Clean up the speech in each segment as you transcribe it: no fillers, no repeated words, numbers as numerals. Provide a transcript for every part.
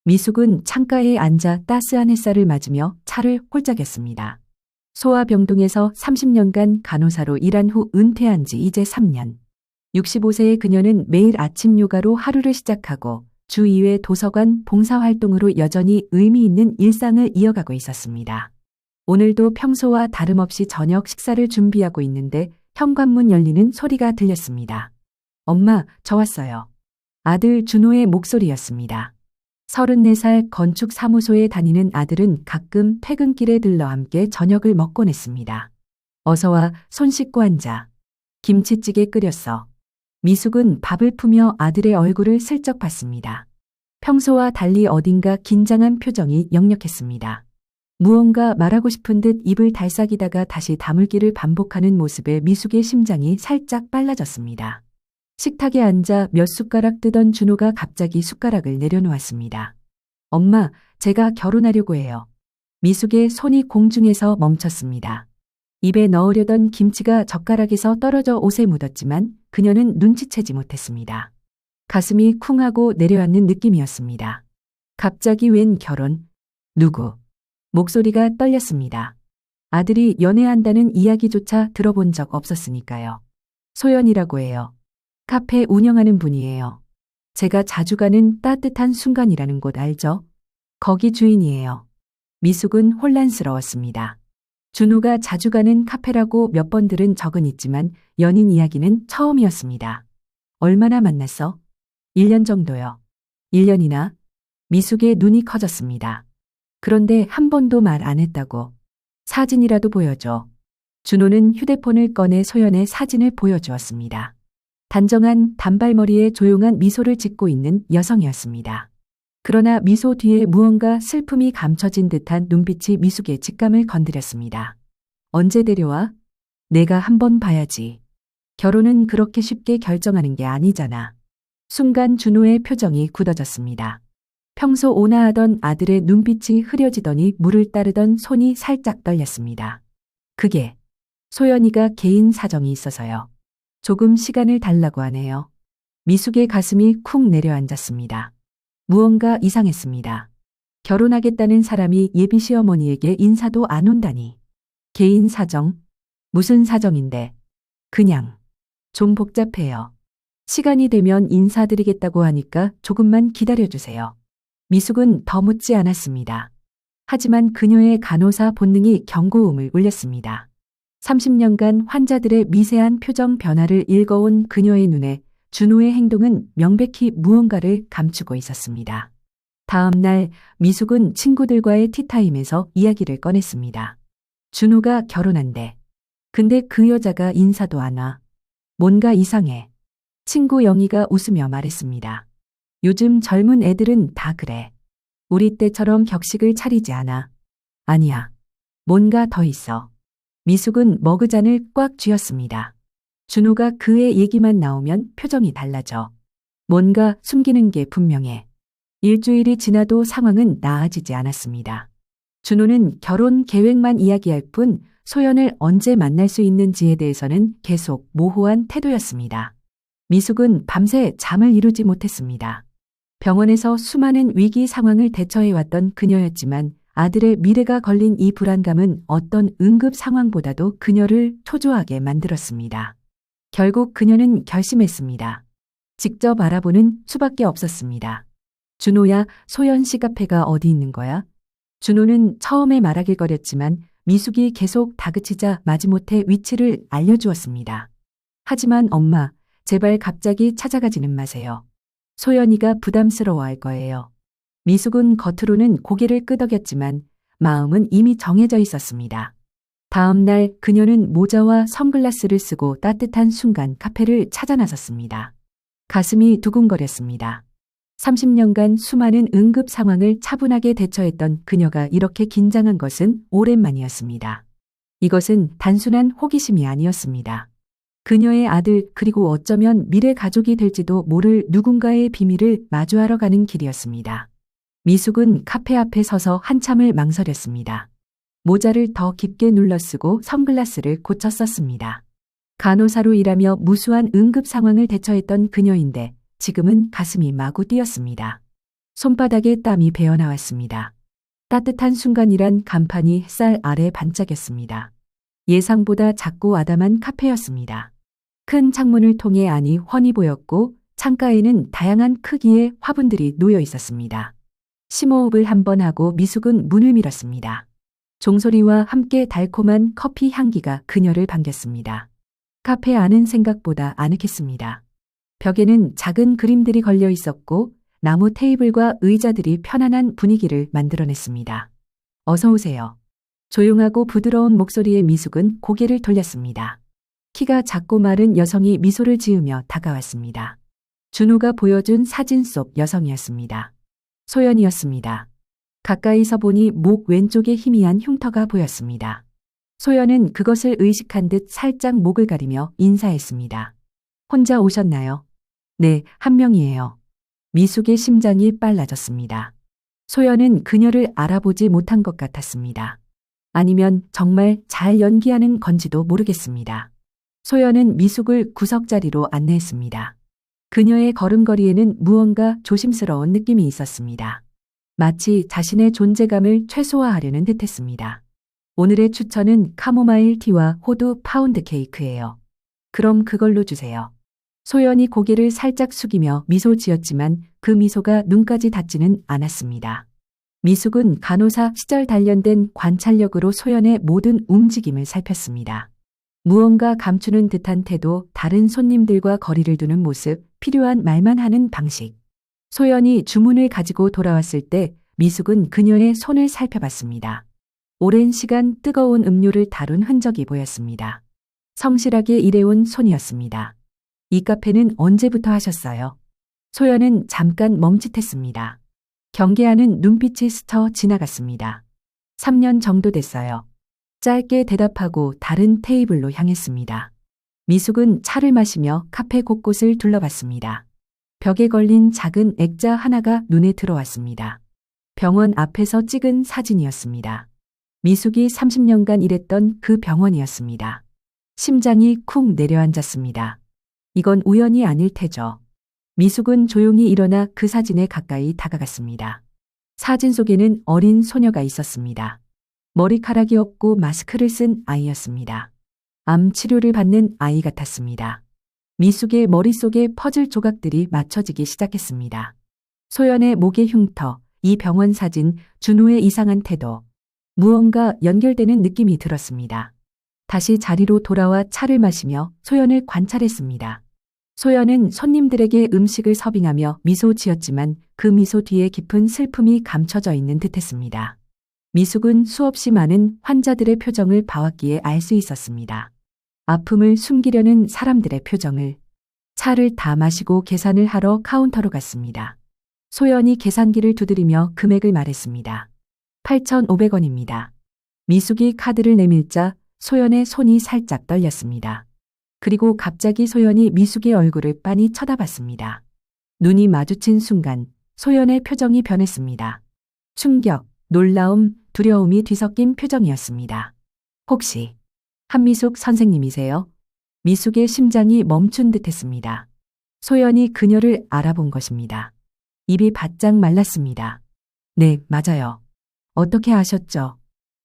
미숙은 창가에 앉아 따스한 햇살을 맞으며 차를 홀짝였습니다. 소아병동에서 30년간 간호사로 일한 후 은퇴한 지 이제 3년. 65세의 그녀는 매일 아침 요가로 하루를 시작하고 주 2회 도서관 봉사활동으로 여전히 의미 있는 일상을 이어가고 있었습니다. 오늘도 평소와 다름없이 저녁 식사를 준비하고 있는데 현관문 열리는 소리가 들렸습니다. 엄마, 저 왔어요. 아들 준호의 목소리였습니다. 34살 건축사무소에 다니는 아들은 가끔 퇴근길에 들러 함께 저녁을 먹곤 했습니다. 어서 와, 손 씻고 앉아. 김치찌개 끓였어. 미숙은 밥을 푸며 아들의 얼굴을 슬쩍 봤습니다. 평소와 달리 어딘가 긴장한 표정이 역력했습니다. 무언가 말하고 싶은 듯 입을 달싹이다가 다시 다물기를 반복하는 모습에 미숙의 심장이 살짝 빨라졌습니다. 식탁에 앉아 몇 숟가락 뜨던 준호가 갑자기 숟가락을 내려놓았습니다. 엄마, 제가 결혼하려고 해요. 미숙의 손이 공중에서 멈췄습니다. 입에 넣으려던 김치가 젓가락에서 떨어져 옷에 묻었지만 그녀는 눈치채지 못했습니다. 가슴이 쿵하고 내려앉는 느낌이었습니다. 갑자기 웬 결혼? 누구? 목소리가 떨렸습니다. 아들이 연애한다는 이야기조차 들어본 적 없었으니까요. 소연이라고 해요. 카페 운영하는 분이에요. 제가 자주 가는 따뜻한 순간이라는 곳 알죠? 거기 주인이에요. 미숙은 혼란스러웠습니다. 준호가 자주 가는 카페라고 몇 번 들은 적은 있지만 연인 이야기는 처음이었습니다. 얼마나 만났어? 1년 정도요. 1년이나? 미숙의 눈이 커졌습니다. 그런데 한 번도 말 안 했다고. 사진이라도 보여줘. 준호는 휴대폰을 꺼내 소연의 사진을 보여주었습니다. 단정한 단발머리에 조용한 미소를 짓고 있는 여성이었습니다. 그러나 미소 뒤에 무언가 슬픔이 감춰진 듯한 눈빛이 미숙의 직감을 건드렸습니다. 언제 데려와? 내가 한번 봐야지. 결혼은 그렇게 쉽게 결정하는 게 아니잖아. 순간 준호의 표정이 굳어졌습니다. 평소 온화하던 아들의 눈빛이 흐려지더니 물을 따르던 손이 살짝 떨렸습니다. 그게 소연이가 개인 사정이 있어서요. 조금 시간을 달라고 하네요. 미숙의 가슴이 쿵 내려앉았습니다. 무언가 이상했습니다. 결혼하겠다는 사람이 예비 시어머니에게 인사도 안 온다니. 개인 사정? 무슨 사정인데? 그냥. 좀 복잡해요. 시간이 되면 인사드리겠다고 하니까 조금만 기다려주세요. 미숙은 더 묻지 않았습니다. 하지만 그녀의 간호사 본능이 경고음을 울렸습니다. 30년간 환자들의 미세한 표정 변화를 읽어온 그녀의 눈에 준호의 행동은 명백히 무언가를 감추고 있었습니다. 다음 날 미숙은 친구들과의 티타임에서 이야기를 꺼냈습니다. 준호가 결혼한대. 근데 그 여자가 인사도 안 와. 뭔가 이상해. 친구 영희가 웃으며 말했습니다. 요즘 젊은 애들은 다 그래. 우리 때처럼 격식을 차리지 않아. 아니야. 뭔가 더 있어. 미숙은 머그잔을 꽉 쥐었습니다. 준호가 그의 얘기만 나오면 표정이 달라져. 뭔가 숨기는 게 분명해. 일주일이 지나도 상황은 나아지지 않았습니다. 준호는 결혼 계획만 이야기할 뿐 소연을 언제 만날 수 있는지에 대해서는 계속 모호한 태도였습니다. 미숙은 밤새 잠을 이루지 못했습니다. 병원에서 수많은 위기 상황을 대처해왔던 그녀였지만 아들의 미래가 걸린 이 불안감은 어떤 응급 상황보다도 그녀를 초조하게 만들었습니다. 결국 그녀는 결심했습니다. 직접 알아보는 수밖에 없었습니다. 준호야, 소연 씨 카페가 어디 있는 거야? 준호는 처음에 말하길 거렸지만 미숙이 계속 다그치자 마지못해 위치를 알려주었습니다. 하지만 엄마, 제발 갑자기 찾아가지는 마세요. 소연이가 부담스러워할 거예요. 미숙은 겉으로는 고개를 끄덕였지만 마음은 이미 정해져 있었습니다. 다음 날 그녀는 모자와 선글라스를 쓰고 따뜻한 순간 카페를 찾아 나섰습니다. 가슴이 두근거렸습니다. 30년간 수많은 응급 상황을 차분하게 대처했던 그녀가 이렇게 긴장한 것은 오랜만이었습니다. 이것은 단순한 호기심이 아니었습니다. 그녀의 아들 그리고 어쩌면 미래 가족이 될지도 모를 누군가의 비밀을 마주하러 가는 길이었습니다. 미숙은 카페 앞에 서서 한참을 망설였습니다. 모자를 더 깊게 눌러쓰고 선글라스를 고쳐 썼습니다. 간호사로 일하며 무수한 응급 상황을 대처했던 그녀인데 지금은 가슴이 마구 뛰었습니다. 손바닥에 땀이 배어나왔습니다. 따뜻한 순간이란 간판이 쌀 아래 반짝였습니다. 예상보다 작고 아담한 카페였습니다. 큰 창문을 통해 안이 훤히 보였고 창가에는 다양한 크기의 화분들이 놓여 있었습니다. 심호흡을 한번 하고 미숙은 문을 밀었습니다. 종소리와 함께 달콤한 커피 향기가 그녀를 반겼습니다. 카페 안은 생각보다 아늑했습니다. 벽에는 작은 그림들이 걸려 있었고 나무 테이블과 의자들이 편안한 분위기를 만들어냈습니다. 어서 오세요. 조용하고 부드러운 목소리의 미숙은 고개를 돌렸습니다. 키가 작고 마른 여성이 미소를 지으며 다가왔습니다. 준호가 보여준 사진 속 여성이었습니다. 소연이었습니다. 가까이서 보니 목 왼쪽에 희미한 흉터가 보였습니다. 소연은 그것을 의식한 듯 살짝 목을 가리며 인사했습니다. 혼자 오셨나요? 네, 한 명이에요. 미숙의 심장이 빨라졌습니다. 소연은 그녀를 알아보지 못한 것 같았습니다. 아니면 정말 잘 연기하는 건지도 모르겠습니다. 소연은 미숙을 구석자리로 안내했습니다. 그녀의 걸음걸이에는 무언가 조심스러운 느낌이 있었습니다. 마치 자신의 존재감을 최소화하려는 듯했습니다. 오늘의 추천은 카모마일 티와 호두 파운드 케이크예요. 그럼 그걸로 주세요. 소연이 고개를 살짝 숙이며 미소 지었지만 그 미소가 눈까지 닿지는 않았습니다. 미숙은 간호사 시절 단련된 관찰력으로 소연의 모든 움직임을 살폈습니다. 무언가 감추는 듯한 태도, 다른 손님들과 거리를 두는 모습, 필요한 말만 하는 방식. 소연이 주문을 가지고 돌아왔을 때 미숙은 그녀의 손을 살펴봤습니다. 오랜 시간 뜨거운 음료를 다룬 흔적이 보였습니다. 성실하게 일해온 손이었습니다. 이 카페는 언제부터 하셨어요? 소연은 잠깐 멈칫했습니다. 경계하는 눈빛이 스쳐 지나갔습니다. 3년 정도 됐어요. 짧게 대답하고 다른 테이블로 향했습니다. 미숙은 차를 마시며 카페 곳곳을 둘러봤습니다. 벽에 걸린 작은 액자 하나가 눈에 들어왔습니다. 병원 앞에서 찍은 사진이었습니다. 미숙이 30년간 일했던 그 병원이었습니다. 심장이 쿵 내려앉았습니다. 이건 우연이 아닐 테죠. 미숙은 조용히 일어나 그 사진에 가까이 다가갔습니다. 사진 속에는 어린 소녀가 있었습니다. 머리카락이 없고 마스크를 쓴 아이였습니다. 암 치료를 받는 아이 같았습니다. 미숙의 머릿속에 퍼즐 조각들이 맞춰지기 시작했습니다. 소연의 목의 흉터, 이 병원 사진, 준호의 이상한 태도. 무언가 연결되는 느낌이 들었습니다. 다시 자리로 돌아와 차를 마시며 소연을 관찰했습니다. 소연은 손님들에게 음식을 서빙하며 미소 지었지만 그 미소 뒤에 깊은 슬픔이 감춰져 있는 듯했습니다. 미숙은 수없이 많은 환자들의 표정을 봐왔기에 알 수 있었습니다. 아픔을 숨기려는 사람들의 표정을. 차를 다 마시고 계산을 하러 카운터로 갔습니다. 소연이 계산기를 두드리며 금액을 말했습니다. 8,500원입니다. 미숙이 카드를 내밀자 소연의 손이 살짝 떨렸습니다. 그리고 갑자기 소연이 미숙의 얼굴을 빤히 쳐다봤습니다. 눈이 마주친 순간 소연의 표정이 변했습니다. 충격, 놀라움, 두려움이 뒤섞인 표정이었습니다. 혹시 한미숙 선생님이세요? 미숙의 심장이 멈춘 듯했습니다. 소연이 그녀를 알아본 것입니다. 입이 바짝 말랐습니다. 네, 맞아요. 어떻게 아셨죠?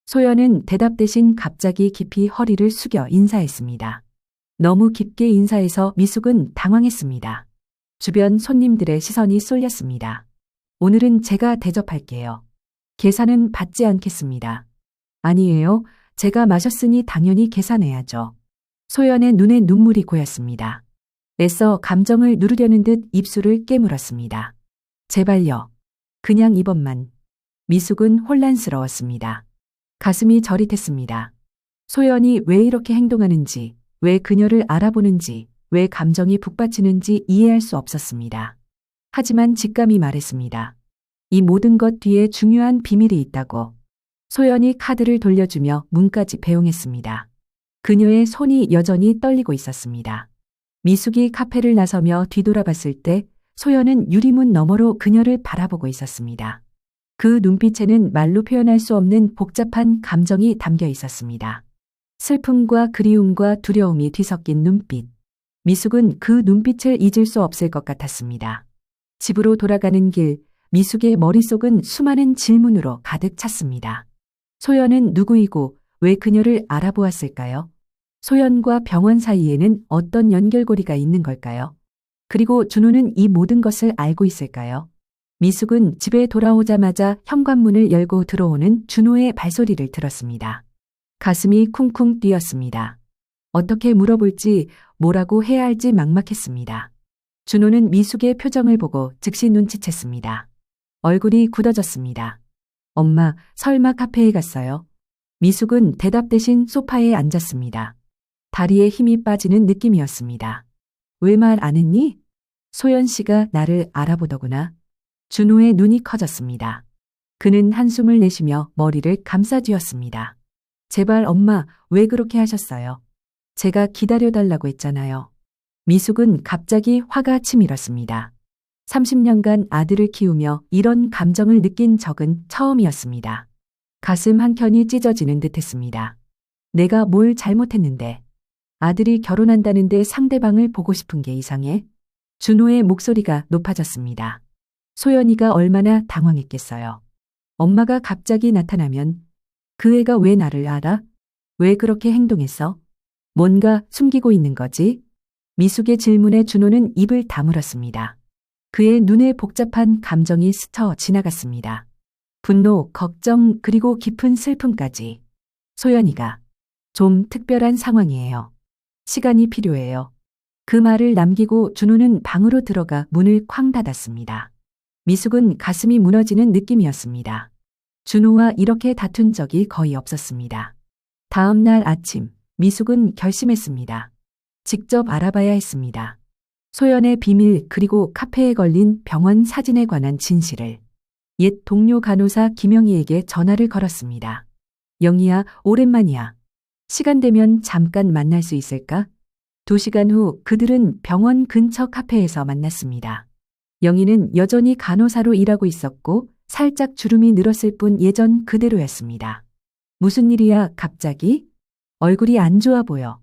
소연은 대답 대신 갑자기 깊이 허리를 숙여 인사했습니다. 너무 깊게 인사해서 미숙은 당황했습니다. 주변 손님들의 시선이 쏠렸습니다. 오늘은 제가 대접할게요. 계산은 받지 않겠습니다. 아니에요. 제가 마셨으니 당연히 계산해야죠. 소연의 눈에 눈물이 고였습니다. 애써 감정을 누르려는 듯 입술을 깨물었습니다. 제발요. 그냥 이번만. 미숙은 혼란스러웠습니다. 가슴이 저릿했습니다. 소연이 왜 이렇게 행동하는지, 왜 그녀를 알아보는지, 왜 감정이 북받치는지 이해할 수 없었습니다. 하지만 직감이 말했습니다. 이 모든 것 뒤에 중요한 비밀이 있다고. 소연이 카드를 돌려주며 문까지 배웅했습니다. 그녀의 손이 여전히 떨리고 있었습니다. 미숙이 카페를 나서며 뒤돌아봤을 때 소연은 유리문 너머로 그녀를 바라보고 있었습니다. 그 눈빛에는 말로 표현할 수 없는 복잡한 감정이 담겨 있었습니다. 슬픔과 그리움과 두려움이 뒤섞인 눈빛. 미숙은 그 눈빛을 잊을 수 없을 것 같았습니다. 집으로 돌아가는 길, 미숙의 머릿속은 수많은 질문으로 가득 찼습니다. 소연은 누구이고 왜 그녀를 알아보았을까요? 소연과 병원 사이에는 어떤 연결고리가 있는 걸까요? 그리고 준호는 이 모든 것을 알고 있을까요? 미숙은 집에 돌아오자마자 현관문을 열고 들어오는 준호의 발소리를 들었습니다. 가슴이 쿵쿵 뛰었습니다. 어떻게 물어볼지 뭐라고 해야 할지 막막했습니다. 준호는 미숙의 표정을 보고 즉시 눈치챘습니다. 얼굴이 굳어졌습니다. 엄마, 설마 카페에 갔어요? 미숙은 대답 대신 소파에 앉았습니다. 다리에 힘이 빠지는 느낌이었습니다. 왜 말 안 했니? 소연 씨가 나를 알아보더구나. 준호의 눈이 커졌습니다. 그는 한숨을 내쉬며 머리를 감싸쥐었습니다. 제발 엄마, 왜 그렇게 하셨어요? 제가 기다려달라고 했잖아요. 미숙은 갑자기 화가 치밀었습니다. 30년간 아들을 키우며 이런 감정을 느낀 적은 처음이었습니다. 가슴 한켠이 찢어지는 듯했습니다. 내가 뭘 잘못했는데 아들이 결혼한다는데 상대방을 보고 싶은 게 이상해? 준호의 목소리가 높아졌습니다. 소연이가 얼마나 당황했겠어요. 엄마가 갑자기 나타나면 그 애가 왜 나를 알아? 왜 그렇게 행동했어? 뭔가 숨기고 있는 거지? 미숙의 질문에 준호는 입을 다물었습니다. 그의 눈에 복잡한 감정이 스쳐 지나갔습니다. 분노, 걱정, 그리고 깊은 슬픔까지. 소연이가 좀 특별한 상황이에요. 시간이 필요해요. 그 말을 남기고 준호는 방으로 들어가 문을 쾅 닫았습니다. 미숙은 가슴이 무너지는 느낌이었습니다. 준호와 이렇게 다툰 적이 거의 없었습니다. 다음 날 아침, 미숙은 결심했습니다. 직접 알아봐야 했습니다. 소연의 비밀 그리고 카페에 걸린 병원 사진에 관한 진실을. 옛 동료 간호사 김영희에게 전화를 걸었습니다. 영희야, 오랜만이야. 시간 되면 잠깐 만날 수 있을까? 2시간 후 그들은 병원 근처 카페에서 만났습니다. 영희는 여전히 간호사로 일하고 있었고 살짝 주름이 늘었을 뿐 예전 그대로였습니다. 무슨 일이야, 갑자기? 얼굴이 안 좋아 보여.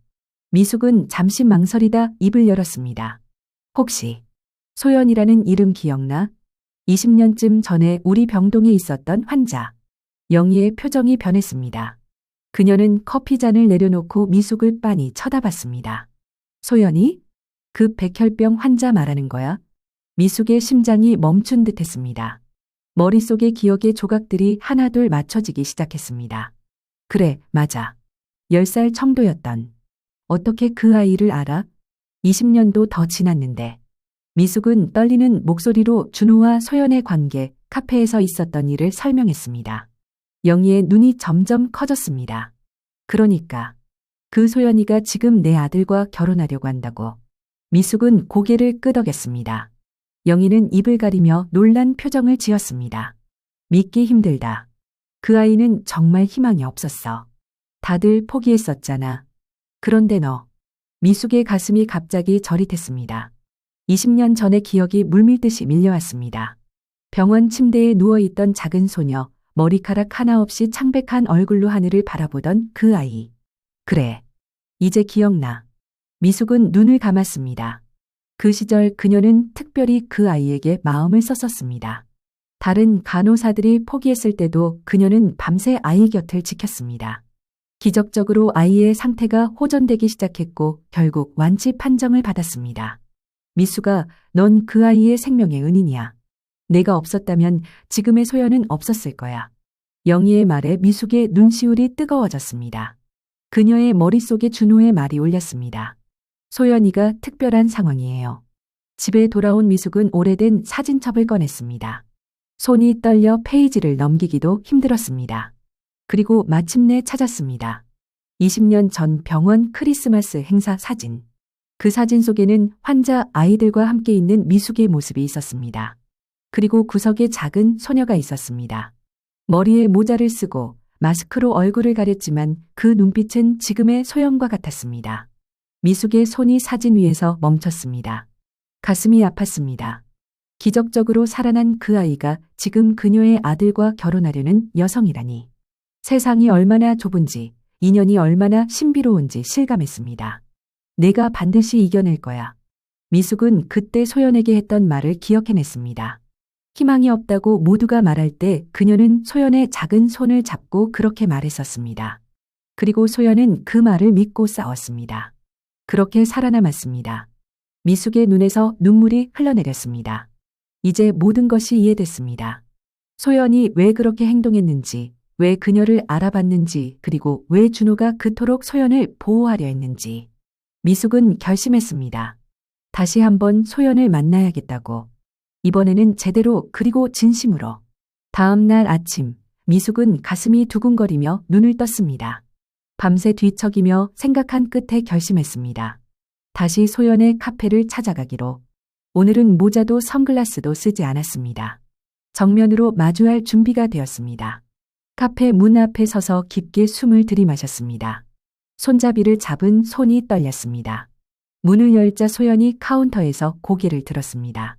미숙은 잠시 망설이다 입을 열었습니다. 혹시 소연이라는 이름 기억나? 20년쯤 전에 우리 병동에 있었던 환자. 영희의 표정이 변했습니다. 그녀는 커피잔을 내려놓고 미숙을 빤히 쳐다봤습니다. 소연이? 그 백혈병 환자 말하는 거야? 미숙의 심장이 멈춘 듯했습니다. 머릿속의 기억의 조각들이 하나둘 맞춰지기 시작했습니다. 그래, 맞아. 10살 청도였던. 어떻게 그 아이를 알아? 20년도 더 지났는데. 미숙은 떨리는 목소리로 준호와 소연의 관계, 카페에서 있었던 일을 설명했습니다. 영희의 눈이 점점 커졌습니다. 그러니까 그 소연이가 지금 내 아들과 결혼하려고 한다고. 미숙은 고개를 끄덕였습니다. 영희는 입을 가리며 놀란 표정을 지었습니다. 믿기 힘들다. 그 아이는 정말 희망이 없었어. 다들 포기했었잖아. 그런데 너. 미숙의 가슴이 갑자기 저릿했습니다. 20년 전의 기억이 물밀듯이 밀려왔습니다. 병원 침대에 누워있던 작은 소녀, 머리카락 하나 없이 창백한 얼굴로 하늘을 바라보던 그 아이. 그래. 이제 기억나. 미숙은 눈을 감았습니다. 그 시절 그녀는 특별히 그 아이에게 마음을 썼었습니다. 다른 간호사들이 포기했을 때도 그녀는 밤새 아이 곁을 지켰습니다. 기적적으로 아이의 상태가 호전되기 시작했고 결국 완치 판정을 받았습니다. 미숙아, 넌 그 아이의 생명의 은인이야. 내가 없었다면 지금의 소연은 없었을 거야. 영희의 말에 미숙의 눈시울이 뜨거워졌습니다. 그녀의 머릿속에 준호의 말이 울렸습니다. 소연이가 특별한 상황이에요. 집에 돌아온 미숙은 오래된 사진첩을 꺼냈습니다. 손이 떨려 페이지를 넘기기도 힘들었습니다. 그리고 마침내 찾았습니다. 20년 전 병원 크리스마스 행사 사진. 그 사진 속에는 환자 아이들과 함께 있는 미숙의 모습이 있었습니다. 그리고 구석에 작은 소녀가 있었습니다. 머리에 모자를 쓰고 마스크로 얼굴을 가렸지만 그 눈빛은 지금의 소연과 같았습니다. 미숙의 손이 사진 위에서 멈췄습니다. 가슴이 아팠습니다. 기적적으로 살아난 그 아이가 지금 그녀의 아들과 결혼하려는 여성이라니. 세상이 얼마나 좁은지, 인연이 얼마나 신비로운지 실감했습니다. 내가 반드시 이겨낼 거야. 미숙은 그때 소연에게 했던 말을 기억해냈습니다. 희망이 없다고 모두가 말할 때 그녀는 소연의 작은 손을 잡고 그렇게 말했었습니다. 그리고 소연은 그 말을 믿고 싸웠습니다. 그렇게 살아남았습니다. 미숙의 눈에서 눈물이 흘러내렸습니다. 이제 모든 것이 이해됐습니다. 소연이 왜 그렇게 행동했는지, 왜 그녀를 알아봤는지, 그리고 왜 준호가 그토록 소연을 보호하려 했는지. 미숙은 결심했습니다. 다시 한번 소연을 만나야겠다고. 이번에는 제대로 그리고 진심으로. 다음 날 아침, 미숙은 가슴이 두근거리며 눈을 떴습니다. 밤새 뒤척이며 생각한 끝에 결심했습니다. 다시 소연의 카페를 찾아가기로. 오늘은 모자도 선글라스도 쓰지 않았습니다. 정면으로 마주할 준비가 되었습니다. 카페 문 앞에 서서 깊게 숨을 들이마셨습니다. 손잡이를 잡은 손이 떨렸습니다. 문을 열자 소연이 카운터에서 고개를 들었습니다.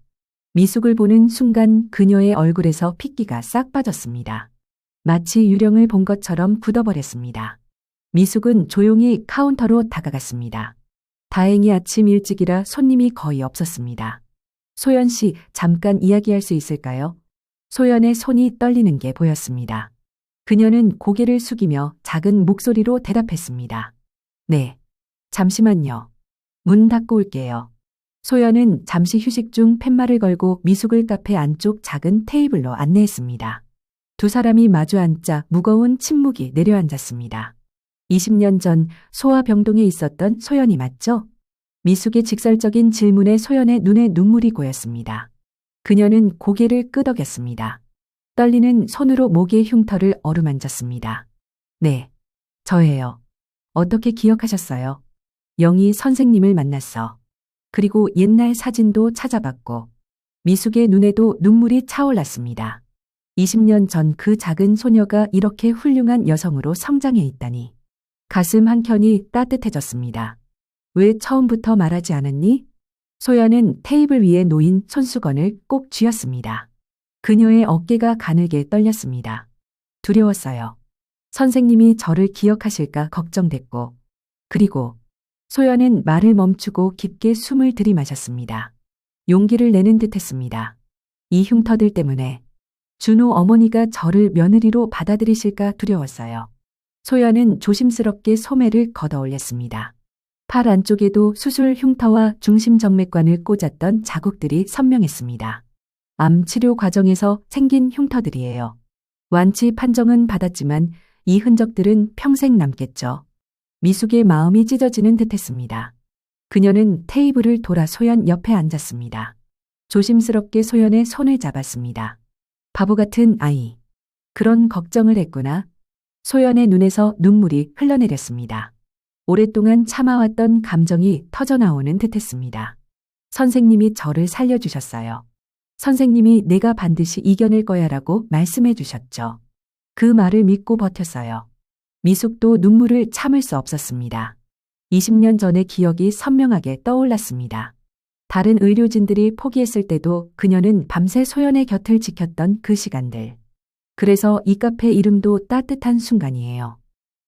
미숙을 보는 순간 그녀의 얼굴에서 핏기가 싹 빠졌습니다. 마치 유령을 본 것처럼 굳어버렸습니다. 미숙은 조용히 카운터로 다가갔습니다. 다행히 아침 일찍이라 손님이 거의 없었습니다. 소연 씨, 잠깐 이야기할 수 있을까요? 소연의 손이 떨리는 게 보였습니다. 그녀는 고개를 숙이며 작은 목소리로 대답했습니다. 네. 잠시만요. 문 닫고 올게요. 소연은 잠시 휴식 중 팻말을 걸고 미숙을 카페 안쪽 작은 테이블로 안내했습니다. 두 사람이 마주 앉자 무거운 침묵이 내려앉았습니다. 20년 전 소아병동에 있었던 소연이 맞죠? 미숙의 직설적인 질문에 소연의 눈에 눈물이 고였습니다. 그녀는 고개를 끄덕였습니다. 떨리는 손으로 목의 흉터를 어루만졌습니다. 네, 저예요. 어떻게 기억하셨어요? 영희 선생님을 만났어. 그리고 옛날 사진도 찾아봤고 미숙의 눈에도 눈물이 차올랐습니다. 20년 전 그 작은 소녀가 이렇게 훌륭한 여성으로 성장해 있다니. 가슴 한켠이 따뜻해졌습니다. 왜 처음부터 말하지 않았니? 소연은 테이블 위에 놓인 손수건을 꼭 쥐었습니다. 그녀의 어깨가 가늘게 떨렸습니다. 두려웠어요. 선생님이 저를 기억하실까 걱정됐고, 그리고 소연은 말을 멈추고 깊게 숨을 들이마셨습니다. 용기를 내는 듯 했습니다. 이 흉터들 때문에 준호 어머니가 저를 며느리로 받아들이실까 두려웠어요. 소연은 조심스럽게 소매를 걷어 올렸습니다. 팔 안쪽에도 수술 흉터와 중심정맥관을 꽂았던 자국들이 선명했습니다. 암 치료 과정에서 생긴 흉터들이에요. 완치 판정은 받았지만 이 흔적들은 평생 남겠죠. 미숙의 마음이 찢어지는 듯했습니다. 그녀는 테이블을 돌아 소연 옆에 앉았습니다. 조심스럽게 소연의 손을 잡았습니다. 바보 같은 아이. 그런 걱정을 했구나. 소연의 눈에서 눈물이 흘러내렸습니다. 오랫동안 참아왔던 감정이 터져나오는 듯했습니다. 선생님이 저를 살려주셨어요. 선생님이 내가 반드시 이겨낼 거야라고 말씀해 주셨죠. 그 말을 믿고 버텼어요. 미숙도 눈물을 참을 수 없었습니다. 20년 전의 기억이 선명하게 떠올랐습니다. 다른 의료진들이 포기했을 때도 그녀는 밤새 소연의 곁을 지켰던 그 시간들. 그래서 이 카페 이름도 따뜻한 순간이에요.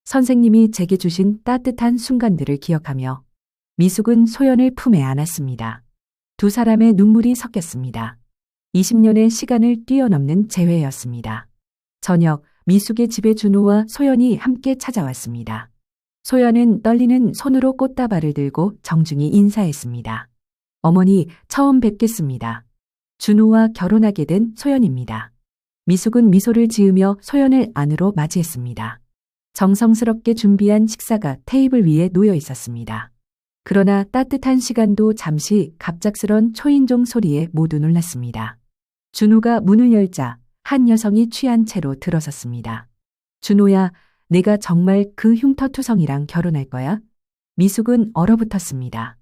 선생님이 제게 주신 따뜻한 순간들을 기억하며 미숙은 소연을 품에 안았습니다. 두 사람의 눈물이 섞였습니다. 20년의 시간을 뛰어넘는 재회였습니다. 저녁, 미숙의 집에 준호와 소연이 함께 찾아왔습니다. 소연은 떨리는 손으로 꽃다발을 들고 정중히 인사했습니다. 어머니, 처음 뵙겠습니다. 준호와 결혼하게 된 소연입니다. 미숙은 미소를 지으며 소연을 안으로 맞이했습니다. 정성스럽게 준비한 식사가 테이블 위에 놓여 있었습니다. 그러나 따뜻한 시간도 잠시 갑작스런 초인종 소리에 모두 놀랐습니다. 준호가 문을 열자 한 여성이 취한 채로 들어섰습니다. 준호야, 내가 정말 그 흉터투성이랑 결혼할 거야? 미숙은 얼어붙었습니다.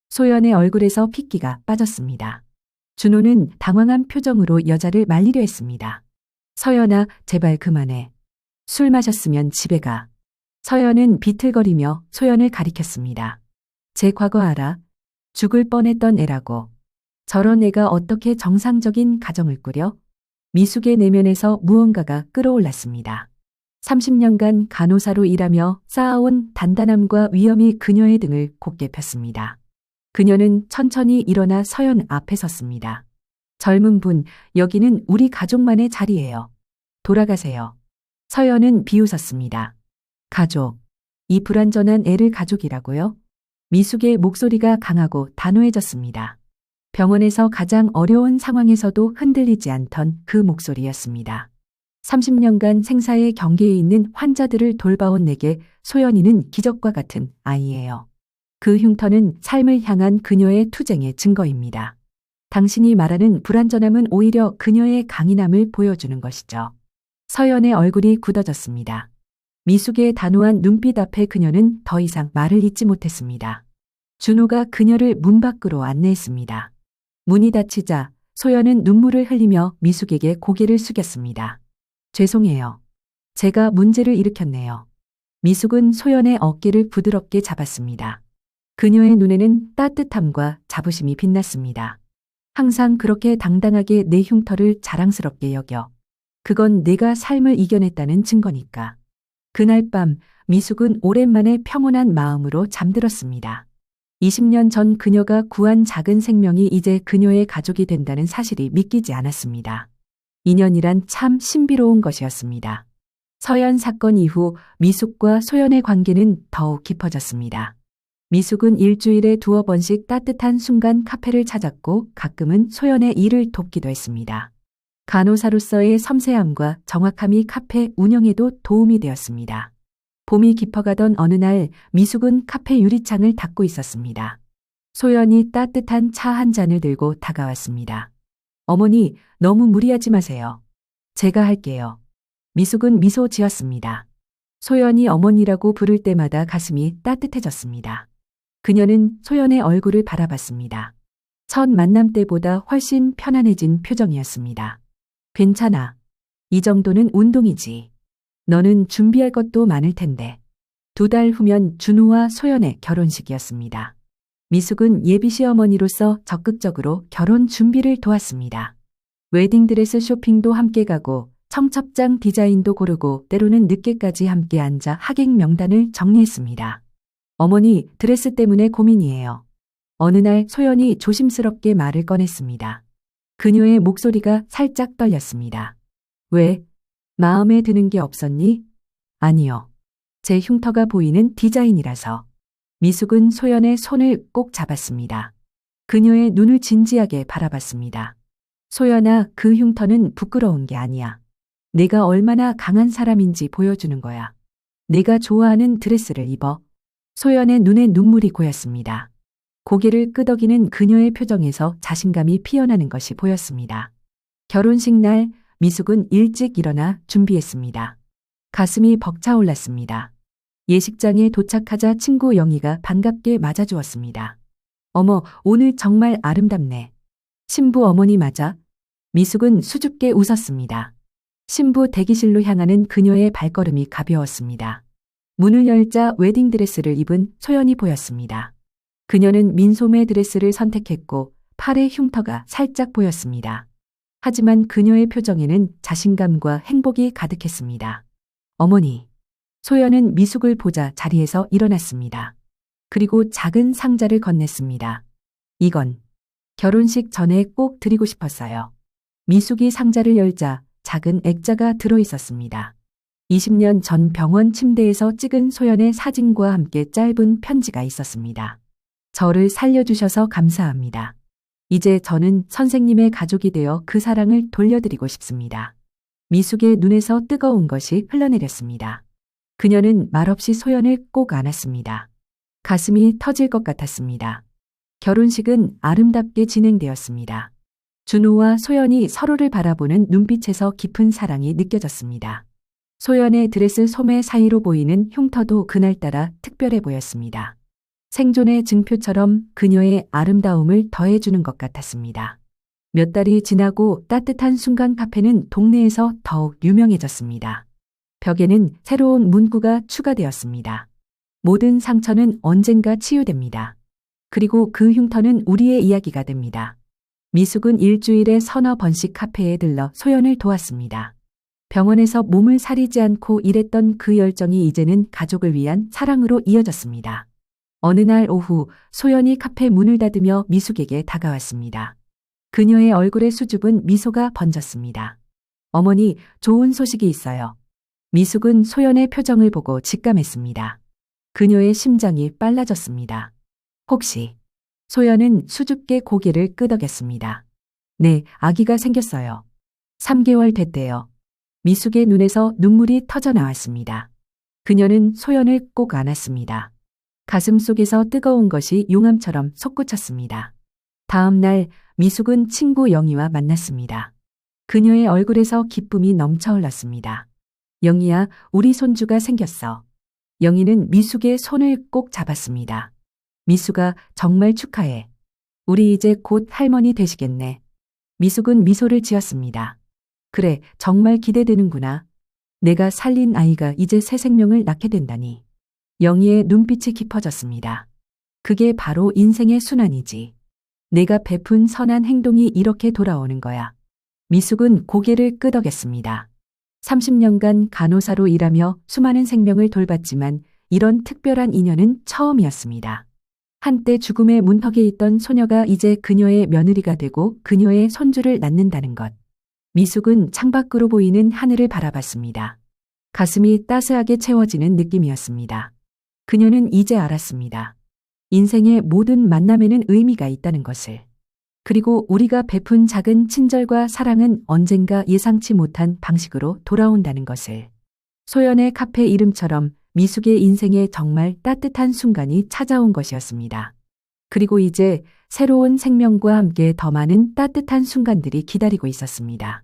소연의 얼굴에서 핏기가 빠졌습니다. 준호는 당황한 표정으로 여자를 말리려 했습니다. 서연아, 제발 그만해. 술 마셨으면 집에 가. 서연은 비틀거리며 소연을 가리켰습니다. 제 과거 알아? 죽을 뻔했던 애라고. 저런 애가 어떻게 정상적인 가정을 꾸려? 미숙의 내면에서 무언가가 끌어올랐습니다. 30년간 간호사로 일하며 쌓아온 단단함과 위엄이 그녀의 등을 곧게 폈습니다. 그녀는 천천히 일어나 서연 앞에 섰습니다. 젊은 분, 여기는 우리 가족만의 자리예요. 돌아가세요. 서연은 비웃었습니다. 가족. 이 불완전한 애를 가족이라고요? 미숙의 목소리가 강하고 단호해졌습니다. 병원에서 가장 어려운 상황에서도 흔들리지 않던 그 목소리였습니다. 30년간 생사의 경계에 있는 환자들을 돌봐온 내게 소연이는 기적과 같은 아이예요. 그 흉터는 삶을 향한 그녀의 투쟁의 증거입니다. 당신이 말하는 불완전함은 오히려 그녀의 강인함을 보여주는 것이죠. 서연의 얼굴이 굳어졌습니다. 미숙의 단호한 눈빛 앞에 그녀는 더 이상 말을 잇지 못했습니다. 준호가 그녀를 문 밖으로 안내했습니다. 문이 닫히자 소연은 눈물을 흘리며 미숙에게 고개를 숙였습니다. 죄송해요. 제가 문제를 일으켰네요. 미숙은 소연의 어깨를 부드럽게 잡았습니다. 그녀의 눈에는 따뜻함과 자부심이 빛났습니다. 항상 그렇게 당당하게 내 흉터를 자랑스럽게 여겨. 그건 내가 삶을 이겨냈다는 증거니까. 그날 밤 미숙은 오랜만에 평온한 마음으로 잠들었습니다. 20년 전 그녀가 구한 작은 생명이 이제 그녀의 가족이 된다는 사실이 믿기지 않았습니다. 인연이란 참 신비로운 것이었습니다. 서연 사건 이후 미숙과 소연의 관계는 더욱 깊어졌습니다. 미숙은 일주일에 2번씩 따뜻한 순간 카페를 찾았고 가끔은 소연의 일을 돕기도 했습니다. 간호사로서의 섬세함과 정확함이 카페 운영에도 도움이 되었습니다. 봄이 깊어가던 어느 날 미숙은 카페 유리창을 닫고 있었습니다. 소연이 따뜻한 차 한 잔을 들고 다가왔습니다. 어머니, 너무 무리하지 마세요. 제가 할게요. 미숙은 미소 지었습니다. 소연이 어머니라고 부를 때마다 가슴이 따뜻해졌습니다. 그녀는 소연의 얼굴을 바라봤습니다. 첫 만남 때보다 훨씬 편안해진 표정이었습니다. 괜찮아. 이 정도는 운동이지. 너는 준비할 것도 많을 텐데. 2달 후면 준호와 소연의 결혼식이었습니다. 미숙은 예비 시어머니로서 적극적으로 결혼 준비를 도왔습니다. 웨딩드레스 쇼핑도 함께 가고 청첩장 디자인도 고르고 때로는 늦게까지 함께 앉아 하객 명단을 정리했습니다. 어머니, 드레스 때문에 고민이에요. 어느 날 소연이 조심스럽게 말을 꺼냈습니다. 그녀의 목소리가 살짝 떨렸습니다. 왜? 마음에 드는 게 없었니? 아니요. 제 흉터가 보이는 디자인이라서. 미숙은 소연의 손을 꼭 잡았습니다. 그녀의 눈을 진지하게 바라봤습니다. 소연아, 그 흉터는 부끄러운 게 아니야. 내가 얼마나 강한 사람인지 보여주는 거야. 내가 좋아하는 드레스를 입어. 소연의 눈에 눈물이 고였습니다. 고개를 끄덕이는 그녀의 표정에서 자신감이 피어나는 것이 보였습니다. 결혼식 날 미숙은 일찍 일어나 준비했습니다. 가슴이 벅차올랐습니다. 예식장에 도착하자 친구 영희가 반갑게 맞아주었습니다. 어머, 오늘 정말 아름답네. 신부 어머니 맞아? 미숙은 수줍게 웃었습니다. 신부 대기실로 향하는 그녀의 발걸음이 가벼웠습니다. 문을 열자 웨딩드레스를 입은 소연이 보였습니다. 그녀는 민소매 드레스를 선택했고 팔의 흉터가 살짝 보였습니다. 하지만 그녀의 표정에는 자신감과 행복이 가득했습니다. 어머니. 소연은 미숙을 보자 자리에서 일어났습니다. 그리고 작은 상자를 건넸습니다. 이건 결혼식 전에 꼭 드리고 싶었어요. 미숙이 상자를 열자 작은 액자가 들어있었습니다. 20년 전 병원 침대에서 찍은 소연의 사진과 함께 짧은 편지가 있었습니다. 저를 살려주셔서 감사합니다. 이제 저는 선생님의 가족이 되어 그 사랑을 돌려드리고 싶습니다. 미숙의 눈에서 뜨거운 것이 흘러내렸습니다. 그녀는 말없이 소연을 꼭 안았습니다. 가슴이 터질 것 같았습니다. 결혼식은 아름답게 진행되었습니다. 준호와 소연이 서로를 바라보는 눈빛에서 깊은 사랑이 느껴졌습니다. 소연의 드레스 소매 사이로 보이는 흉터도 그날따라 특별해 보였습니다. 생존의 증표처럼 그녀의 아름다움을 더해주는 것 같았습니다. 몇 달이 지나고 따뜻한 순간 카페는 동네에서 더욱 유명해졌습니다. 벽에는 새로운 문구가 추가되었습니다. 모든 상처는 언젠가 치유됩니다. 그리고 그 흉터는 우리의 이야기가 됩니다. 미숙은 일주일에 서너 번씩 카페에 들러 소연을 도왔습니다. 병원에서 몸을 사리지 않고 일했던 그 열정이 이제는 가족을 위한 사랑으로 이어졌습니다. 어느 날 오후 소연이 카페 문을 닫으며 미숙에게 다가왔습니다. 그녀의 얼굴에 수줍은 미소가 번졌습니다. 어머니, 좋은 소식이 있어요. 미숙은 소연의 표정을 보고 직감했습니다. 그녀의 심장이 빨라졌습니다. 혹시? 소연은 수줍게 고개를 끄덕였습니다. 네, 아기가 생겼어요. 3개월 됐대요. 미숙의 눈에서 눈물이 터져 나왔습니다. 그녀는 소연을 꼭 안았습니다. 가슴 속에서 뜨거운 것이 용암처럼 솟구쳤습니다. 다음 날 미숙은 친구 영희와 만났습니다. 그녀의 얼굴에서 기쁨이 넘쳐 흘렀습니다. 영희야, 우리 손주가 생겼어. 영희는 미숙의 손을 꼭 잡았습니다. 미숙아, 정말 축하해. 우리 이제 곧 할머니 되시겠네. 미숙은 미소를 지었습니다. 그래, 정말 기대되는구나. 내가 살린 아이가 이제 새 생명을 낳게 된다니. 영희의 눈빛이 깊어졌습니다. 그게 바로 인생의 순환이지. 내가 베푼 선한 행동이 이렇게 돌아오는 거야. 미숙은 고개를 끄덕였습니다. 30년간 간호사로 일하며 수많은 생명을 돌봤지만 이런 특별한 인연은 처음이었습니다. 한때 죽음의 문턱에 있던 소녀가 이제 그녀의 며느리가 되고 그녀의 손주를 낳는다는 것. 미숙은 창밖으로 보이는 하늘을 바라봤습니다. 가슴이 따스하게 채워지는 느낌이었습니다. 그녀는 이제 알았습니다. 인생의 모든 만남에는 의미가 있다는 것을. 그리고 우리가 베푼 작은 친절과 사랑은 언젠가 예상치 못한 방식으로 돌아온다는 것을. 소연의 카페 이름처럼 미숙의 인생에 정말 따뜻한 순간이 찾아온 것이었습니다. 그리고 이제 새로운 생명과 함께 더 많은 따뜻한 순간들이 기다리고 있었습니다.